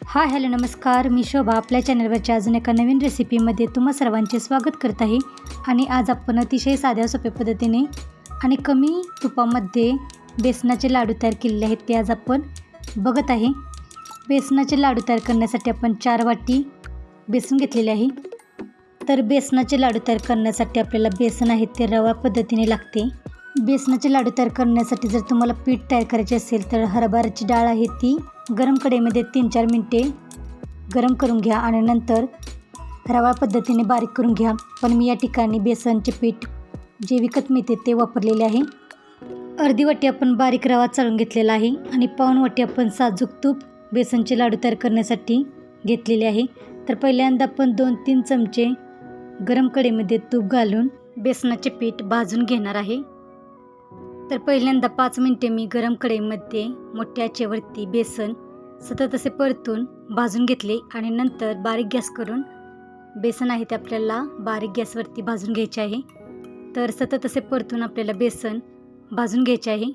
Hi hello नमस्कार, मी शोभा आपल्या चॅनलवरच्या अजून एका नवीन रेसिपीमध्ये तुम्हा सर्वांचे स्वागत करत आहे. आणि आज आपण अतिशय साध्या सोप्या पद्धतीने आणि कमी तुपामध्ये बेसनाचे लाडू तयार केलेले आहेत ते आज आपण बघत आहे. बेसनाचे लाडू तयार करण्यासाठी आपण 4 वाटी बेसन घेतलेले आहे. तर बेसनाचे लाडू तयार करण्यासाठी आपल्याला बेसन आहे ते रवा पद्धतीने लागते. बेसनाचे लाडू तयार करण्यासाठी जर तुम्हाला पीठ तयार करायचे असेल तर हरभऱ्याची डाळ आहे ती गरम कढईमध्ये 3-4 मिनिटे गरम करून घ्या आणि नंतर रवा पद्धतीने बारीक करून घ्या. पण मी या ठिकाणी बेसनचे पीठ जे विकत मिळते ते वापरलेले आहे. अर्धी वाटी आपण बारीक रवा चाळून घेतलेला आहे आणि पाऊण वाटी आपण साजूक तूप बेसनचे लाडू तयार करण्यासाठी घेतलेले आहे. तर पहिल्यांदा आपण 2-3 चमचे गरम कढईमध्ये तूप घालून बेसनाचे पीठ भाजून घेणार आहे. तर पहिल्यांदा 5 मिनिटे मी गरम कढईमध्ये मोठ्या आचेवरती बेसन सतत असे परतून भाजून घेतले आणि नंतर बारीक गॅस करून बेसन आहे ते आपल्याला बारीक गॅसवरती भाजून घ्यायचे आहे. तर सतत असे परतून आपल्याला बेसन भाजून घ्यायचे आहे.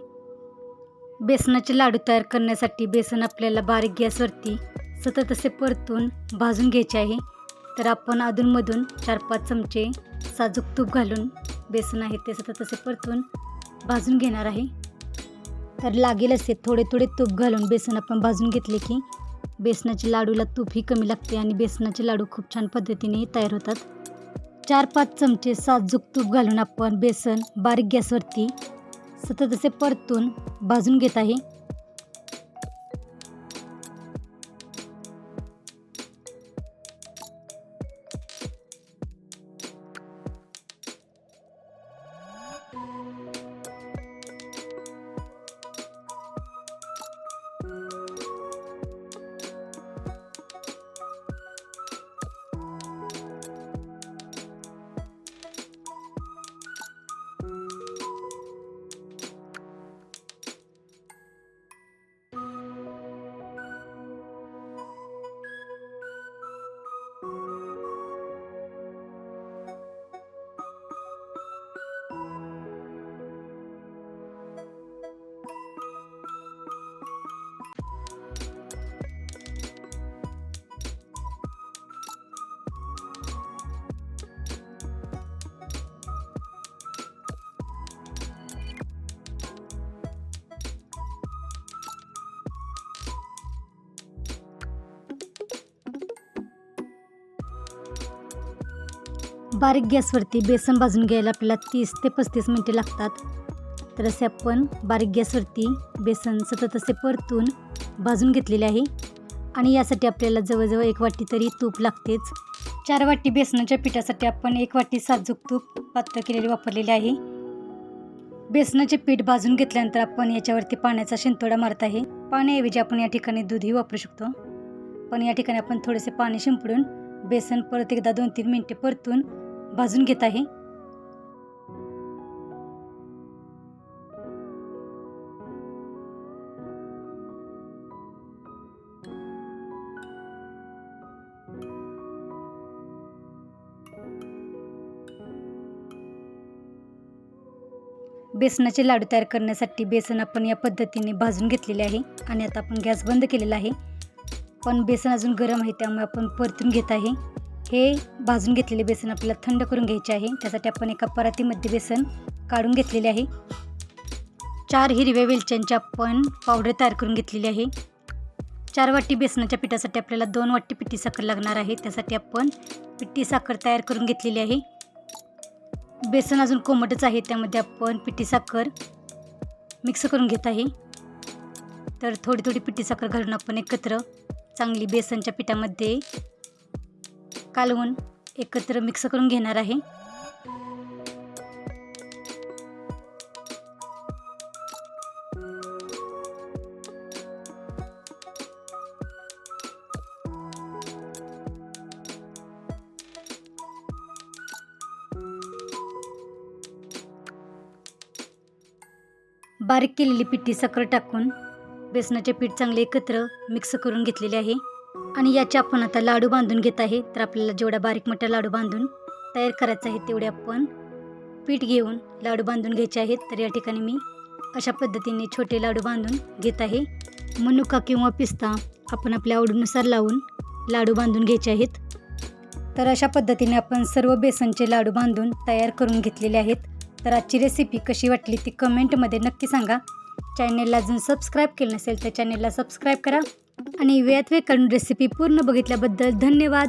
बेसनाचे लाडू तयार करण्यासाठी बेसन आपल्याला बारीक गॅसवरती सतत असे परतून भाजून घ्यायचे आहे. तर आपण अधूनमधून 4-5 चमचे साजूक तूप घालून बेसन आहे ते सतत असे परतून भाजून घेणार आहे. तर लागेल असे थोडे थोडे तूप घालून बेसन आपण भाजून घेतले की बेसनाच्या लाडूला तूपही कमी लागते आणि बेसनाचे लाडू खूप छान पद्धतीने तयार होतात. 4-5 चमचे साजूक तूप घालून आपण बेसन बारीक गॅसवरती सतत असे परतून भाजून घेत आहे. बारीक गॅसवरती बेसन भाजून घ्यायला आपल्याला 30 ते 35 मिनिटे लागतात. तर असे आपण बारीक गॅसवरती बेसन सतत असे परतून भाजून घेतलेले आहे. आणि यासाठी आपल्याला जवळजवळ 1 वाटी तरी तूप लागतेच. 4 वाटी बेसनाच्या पिठासाठी आपण 1 वाटी साजूक तूप पातळ केलेले वापरलेले आहे. बेसनाचे पीठ भाजून घेतल्यानंतर आपण याच्यावरती पाण्याचा शिंतोडा मारत आहे. पाण्याऐवजी आपण या ठिकाणी दूधही वापरू शकतो. पण या ठिकाणी आपण थोडेसे पाणी शिंपडून बेसन परत एकदा 2-3 मिनिटे परतून भाजून घेत आहे. बेसनाचे लाडू तयार करण्यासाठी बेसन आपण या पद्धतीने भाजून घेतलेले आहे आणि आता आपण गॅस बंद केलेला आहे. पण बेसन अजून गरम आहे त्यामुळे आपण परतून घेत आहे. हे भाजून घेतलेले बेसन आपल्याला थंड करून घ्यायचे आहे. त्यासाठी आपण एका परातीमध्ये बेसन काढून घेतलेले आहे. 4 हिरव्या वेलच्यांची आपण पावडर तयार करून घेतलेली आहे. 4 वाटी बेसनाच्या पिठासाठी आपल्याला 2 वाटी पिठी साखर लागणार आहे. त्यासाठी आपण पिठी साखर तयार करून घेतलेली आहे. बेसन अजून कोमटच आहे त्यामध्ये आपण पिठी साखर मिक्स करून घेत आहे. तर थोडी थोडी पिठी साखर घालून आपण एकत्र चांगली बेसनच्या पिठामध्ये कालवून एकत्र मिक्स करून घेणार आहे. बारीक केलेली पिठी साखर टाकून बेसनाचे पीठ चांगले एकत्र मिक्स करून घेतलेले आहे. आणि याचे आपण आता लाडू बांधून घेत आहे. तर आपल्याला जेवढा बारीक मोठा लाडू बांधून तयार करायचा आहे तेवढे आपण पीठ घेऊन लाडू बांधून घ्यायचे आहेत. तर या ठिकाणी मी अशा पद्धतीने छोटे लाडू बांधून घेत आहे. मनुका किंवा पिस्ता आपण आपल्या आवडीनुसार लावून लाडू बांधून घ्यायचे आहेत. तर अशा पद्धतीने आपण सर्व बेसनचे लाडू बांधून तयार करून घेतलेले आहेत. तर आजची रेसिपी कशी वाटली ती कमेंटमध्ये नक्की सांगा. चॅनेलला अजून सबस्क्राईब केलं नसेल तर चॅनेलला सबस्क्राईब करा आणि वेळात वेळ काढून रेसिपी पूर्ण बघितल्याबद्दल धन्यवाद.